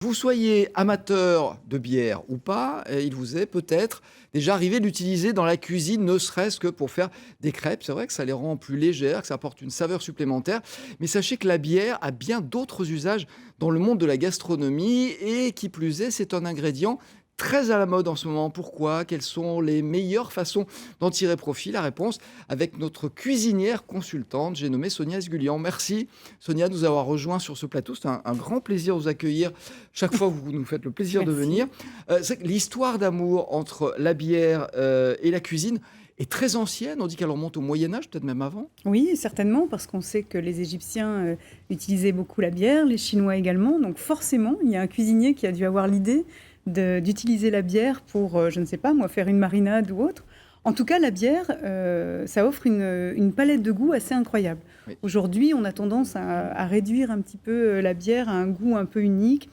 Vous soyez amateur de bière ou pas, il vous est peut-être déjà arrivé d'utiliser dans la cuisine, ne serait-ce que pour faire des crêpes. C'est vrai que ça les rend plus légères, que ça apporte une saveur supplémentaire. Mais sachez que la bière a bien d'autres usages dans le monde de la gastronomie et qui plus est, c'est un ingrédient très à la mode en ce moment. Pourquoi? Quelles sont les meilleures façons d'en tirer profit? La réponse avec notre cuisinière consultante, j'ai nommé Sonia Sgulian. Merci Sonia de nous avoir rejoints sur ce plateau. C'est un grand plaisir de vous accueillir chaque fois que vous nous faites le plaisir de Merci. venir. C'est que l'histoire d'amour entre la bière et la cuisine est très ancienne. On dit qu'elle remonte au Moyen-Âge, peut-être même avant. Oui, certainement, parce qu'on sait que les Égyptiens utilisaient beaucoup la bière, les Chinois également. Donc forcément, il y a un cuisinier qui a dû avoir l'idée d'utiliser la bière pour, je ne sais pas, moi, faire une marinade ou autre. En tout cas, la bière, ça offre une palette de goûts assez incroyable. Oui. Aujourd'hui, on a tendance à réduire un petit peu la bière à un goût un peu unique,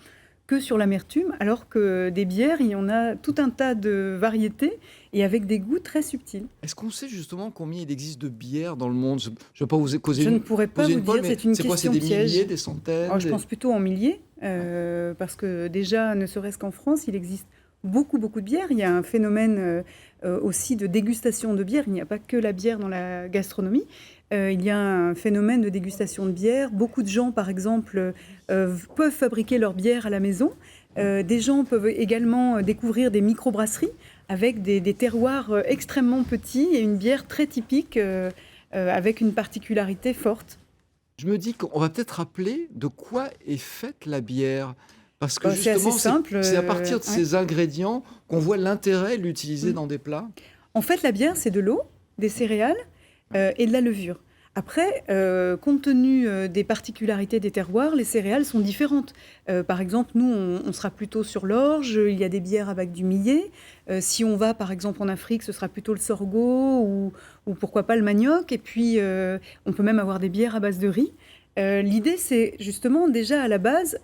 que sur l'amertume, alors que des bières, il y en a tout un tas de variétés et avec des goûts très subtils. Est-ce qu'on sait justement combien il existe de bières dans le monde? Je ne vais pas vous causer Je ne une, pourrais pas poser vous une polle, dire, mais c'est une c'est quoi? C'est question des piège. milliers, des centaines Je pense plutôt en milliers, parce que déjà, ne serait-ce qu'en France, il existe beaucoup, beaucoup de bières. Il y a un phénomène aussi de dégustation de bière. Il n'y a pas que la bière dans la gastronomie. Il y a un phénomène de dégustation de bière. Beaucoup de gens, par exemple, peuvent fabriquer leur bière à la maison. Des gens peuvent également découvrir des microbrasseries avec des terroirs extrêmement petits et une bière très typique avec une particularité forte. Je me dis qu'on va peut-être rappeler de quoi est faite la bière. Parce que C'est assez justement, simple. c'est à partir de Ouais. ces ingrédients qu'on voit l'intérêt de l'utiliser Mm. dans des plats. En fait, la bière, c'est de l'eau, des céréales et de la levure. Après, compte tenu des particularités des terroirs, les céréales sont différentes. Par exemple, nous, on sera plutôt sur l'orge, il y a des bières avec du millet. Si on va, par exemple, en Afrique, ce sera plutôt le sorgho ou pourquoi pas le manioc. Et puis, on peut même avoir des bières à base de riz. L'idée, c'est justement déjà à la base,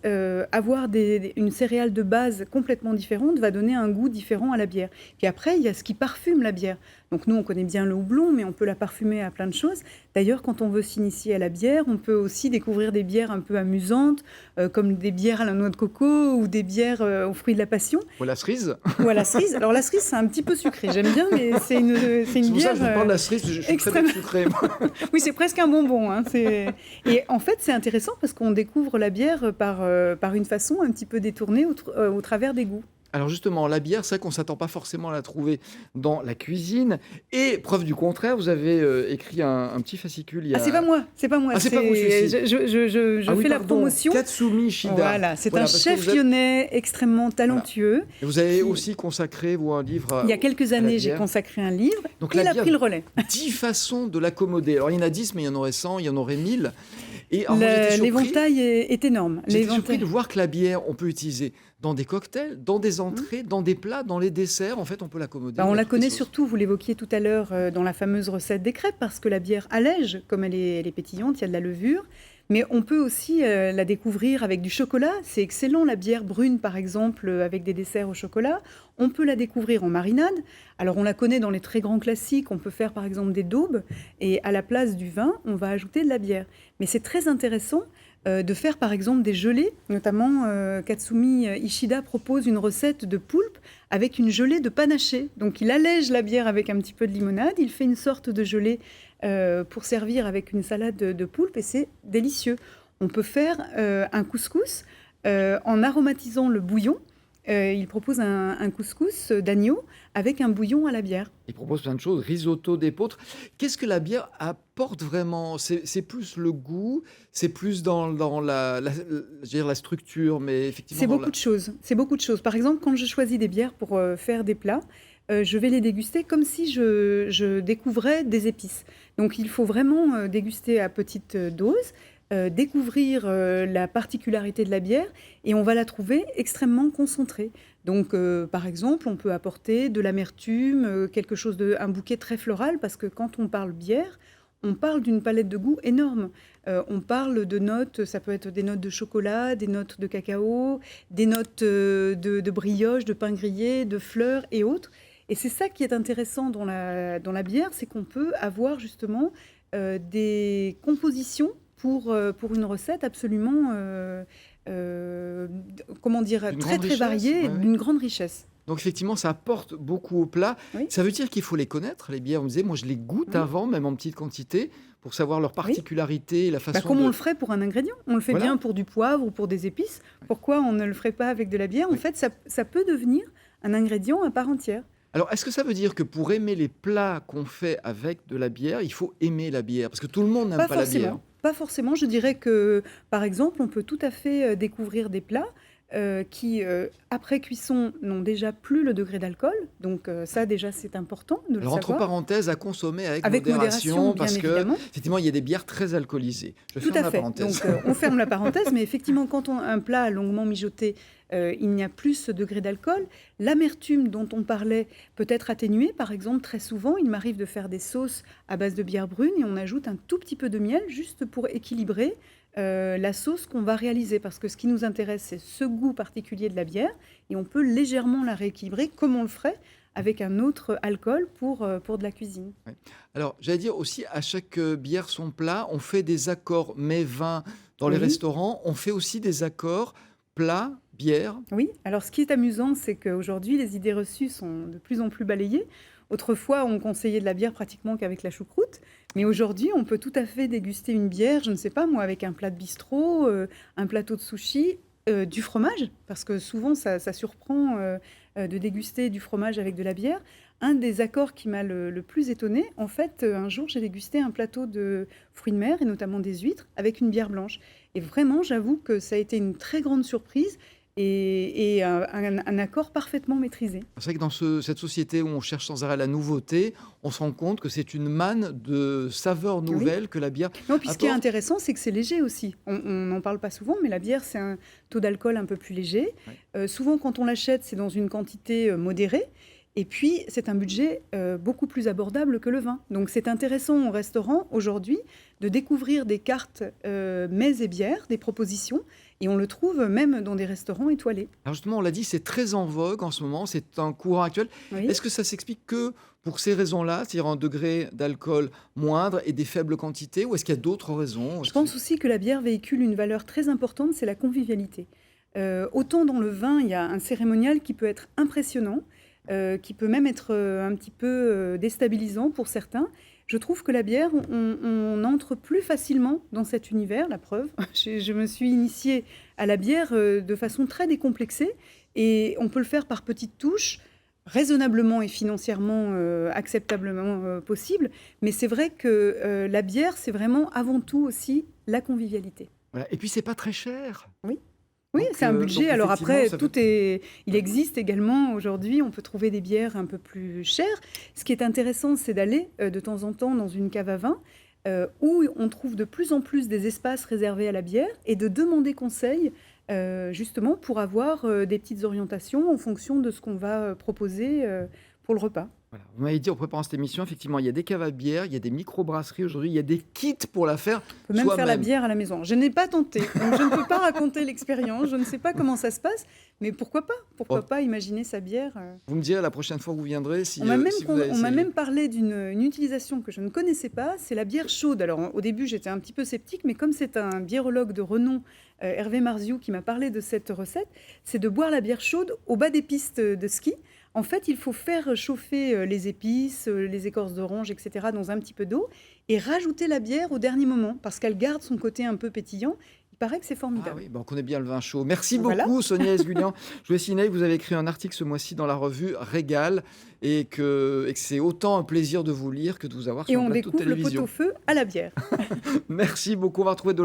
avoir une céréale de base complètement différente va donner un goût différent à la bière. Puis après, il y a ce qui parfume la bière. Donc nous, on connaît bien le houblon, mais on peut la parfumer à plein de choses. D'ailleurs, quand on veut s'initier à la bière, on peut aussi découvrir des bières un peu amusantes, comme des bières à la noix de coco ou des bières aux fruits de la passion Ou la cerise. ou à la cerise. Alors la cerise, c'est un petit peu sucré, j'aime bien, mais c'est C'est une pour ça que bière je vous parle de la cerise, parce que je suis très extrêmement... sucré. Moi. Oui, c'est presque un bonbon. Hein, et en fait, c'est intéressant parce qu'on découvre la bière par une façon un petit peu détournée au travers des goûts. Alors justement, la bière, c'est vrai qu'on ne s'attend pas forcément à la trouver dans la cuisine. Et preuve du contraire, vous avez écrit un petit fascicule il y Ah, a... c'est pas moi, c'est pas moi. Ah, c'est pas vous, celui-ci. Je Ah oui, fais la pardon, promotion. Katsumi Shida. Voilà, c'est un Parce que chef vous êtes- lyonnais extrêmement talentueux. Et vous avez qui- aussi consacré, vous, un livre Il y a quelques à la années, j'ai bière. consacré un livre. Donc Il la a bière, pris le relais. 10 façons de l'accommoder. Alors il y en a 10, mais il y en aurait 100, il y en aurait 1000. Et alors, moi, j'étais surpris, L'éventail est énorme. j'étais surpris L'éventail. de voir que la bière, on peut l'utiliser dans des cocktails, dans des entrées, dans des plats, dans les desserts. En fait, on peut l'accommoder. On à la toutes les connaît sauces. surtout, vous l'évoquiez tout à l'heure, dans la fameuse recette des crêpes, parce que la bière allège, comme elle est pétillante, il y a de la levure. Mais on peut aussi la découvrir avec du chocolat. C'est excellent, la bière brune, par exemple, avec des desserts au chocolat. On peut la découvrir en marinade. Alors, on la connaît dans les très grands classiques. On peut faire, par exemple, des daubes. Et à la place du vin, on va ajouter de la bière. Mais c'est très intéressant de faire, par exemple, des gelées. Notamment, Katsumi Ishida propose une recette de poulpe avec une gelée de panaché. Donc, il allège la bière avec un petit peu de limonade. Il fait une sorte de gelée pour servir avec une salade de poulpe et c'est délicieux. On peut faire un couscous en aromatisant le bouillon. Il propose un couscous d'agneau avec un bouillon à la bière. Il propose plein de choses, risotto d'épeautre. Qu'est-ce que la bière apporte vraiment? C'est plus le goût, c'est plus dans je veux dire la structure, mais effectivement C'est dans beaucoup de choses. C'est beaucoup de choses. Par exemple, quand je choisis des bières pour faire des plats, je vais les déguster comme si je découvrais des épices. Donc il faut vraiment déguster à petite dose, découvrir la particularité de la bière et on va la trouver extrêmement concentrée. Donc par exemple, on peut apporter de l'amertume, un bouquet très floral parce que quand on parle bière, on parle d'une palette de goûts énorme. On parle de notes, ça peut être des notes de chocolat, des notes de cacao, des notes de brioche, de pain grillé, de fleurs et autres. Et c'est ça qui est intéressant dans la bière, c'est qu'on peut avoir justement des compositions pour une recette absolument comment dire, D'une très grande très richesse. variées et Ouais, ouais. d'une grande richesse. Donc effectivement, ça apporte beaucoup au plat. Oui, Ça veut dire qu'il faut les connaître, les bières. On disait, moi je les goûte oui, avant, même en petite quantité, pour savoir leurs oui. particularités, la Bah, façon comme on le de... ferait pour un ingrédient. On le fait Voilà. bien pour du poivre ou pour des épices. Pourquoi on ne le ferait pas avec de la bière? En Oui. fait, ça peut devenir un ingrédient à part entière. Alors, est-ce que ça veut dire que pour aimer les plats qu'on fait avec de la bière, il faut aimer la bière? Parce que tout le monde n'aime Pas pas la bière. forcément, pas forcément. Je dirais que, par exemple, on peut tout à fait, découvrir des plats, qui, après cuisson, n'ont déjà plus le degré d'alcool. Donc, ça déjà, c'est important de le Alors, entre savoir. parenthèses, à consommer avec Avec modération, modération, bien parce que évidemment. effectivement, il y a des bières très alcoolisées. Je Tout ferme à la fait. parenthèse. Donc, on ferme la parenthèse, mais effectivement, quand un plat a longuement mijoté, il n'y a plus ce degré d'alcool. L'amertume dont on parlait peut être atténuée. Par exemple, très souvent, il m'arrive de faire des sauces à base de bière brune et on ajoute un tout petit peu de miel juste pour équilibrer la sauce qu'on va réaliser. Parce que ce qui nous intéresse, c'est ce goût particulier de la bière et on peut légèrement la rééquilibrer comme on le ferait avec un autre alcool pour de la cuisine. Ouais. Alors, j'allais dire aussi, à chaque bière son plat, on fait des accords mets-vins dans les Oui. restaurants. On fait aussi des accords plats, bière. Oui, alors ce qui est amusant, c'est qu'aujourd'hui, les idées reçues sont de plus en plus balayées. Autrefois, on conseillait de la bière pratiquement qu'avec la choucroute, mais aujourd'hui, on peut tout à fait déguster une bière, je ne sais pas moi, avec un plat de bistrot, un plateau de sushi, du fromage, parce que souvent, ça surprend de déguster du fromage avec de la bière. Un des accords qui m'a le plus étonné, en fait, un jour, j'ai dégusté un plateau de fruits de mer, et notamment des huîtres, avec une bière blanche. Et vraiment, j'avoue que ça a été une très grande surprise et un accord parfaitement maîtrisé. C'est vrai que dans cette société où on cherche sans arrêt la nouveauté, on se rend compte que c'est une manne de saveurs Oui. nouvelles que la bière Non, puis ce qui est apporte. intéressant, c'est que c'est léger aussi. On n'en parle pas souvent, mais la bière, c'est un taux d'alcool un peu plus léger. Ouais. Souvent, quand on l'achète, c'est dans une quantité modérée. Et puis, c'est un budget beaucoup plus abordable que le vin. Donc, c'est intéressant au restaurant aujourd'hui de découvrir des cartes mets et bières, des propositions. Et on le trouve même dans des restaurants étoilés. Alors justement, on l'a dit, c'est très en vogue en ce moment, c'est un courant actuel. Oui. Est-ce que ça s'explique que pour ces raisons-là, c'est-à-dire un degré d'alcool moindre et des faibles quantités, ou est-ce qu'il y a d'autres raisons? Je pense aussi que la bière véhicule une valeur très importante, c'est la convivialité. Autant dans le vin, il y a un cérémonial qui peut être impressionnant, qui peut même être un petit peu déstabilisant pour certains. Je trouve que la bière, on entre plus facilement dans cet univers, la preuve. Je me suis initiée à la bière de façon très décomplexée et on peut le faire par petites touches, raisonnablement et financièrement acceptablement possible. Mais c'est vrai que la bière, c'est vraiment avant tout aussi la convivialité. Voilà. Et puis, c'est pas très cher. Oui. Oui, Donc, c'est un budget. Alors effectivement, après, ça peut... il existe également aujourd'hui, on peut trouver des bières un peu plus chères. Ce qui est intéressant, c'est d'aller de temps en temps dans une cave à vin où on trouve de plus en plus des espaces réservés à la bière et de demander conseil justement pour avoir des petites orientations en fonction de ce qu'on va proposer pour le repas. Voilà. Vous m'avez dit en préparant cette émission, effectivement, il y a des caves à bière, il y a des microbrasseries aujourd'hui, il y a des kits pour la faire On peut même faire la soi-même. bière à la maison. Je n'ai pas tenté, donc je ne peux pas raconter l'expérience, je ne sais pas comment ça se passe, mais pourquoi pas? Pourquoi Oh. pas imaginer sa bière Vous me direz la prochaine fois que vous viendrez si, On m'a même, si vous avez on m'a essayé. même parlé d'une utilisation que je ne connaissais pas, c'est la bière chaude. Alors au début j'étais un petit peu sceptique, mais comme c'est un biérologue de renom, Hervé Marziou, qui m'a parlé de cette recette, c'est de boire la bière chaude au bas des pistes de ski. En fait, il faut faire chauffer les épices, les écorces d'orange, etc. dans un petit peu d'eau et rajouter la bière au dernier moment parce qu'elle garde son côté un peu pétillant. Il paraît que c'est Ah formidable. oui, ben on connaît bien le vin chaud. Merci Voilà. beaucoup, Sonia Esgulian. Je voulais signaler que vous avez écrit un article ce mois-ci dans la revue Régal et que c'est autant un plaisir de vous lire que de vous avoir Et sur un on plateau de découvre le télévision. pot-au-feu à la bière. Merci beaucoup. On va retrouver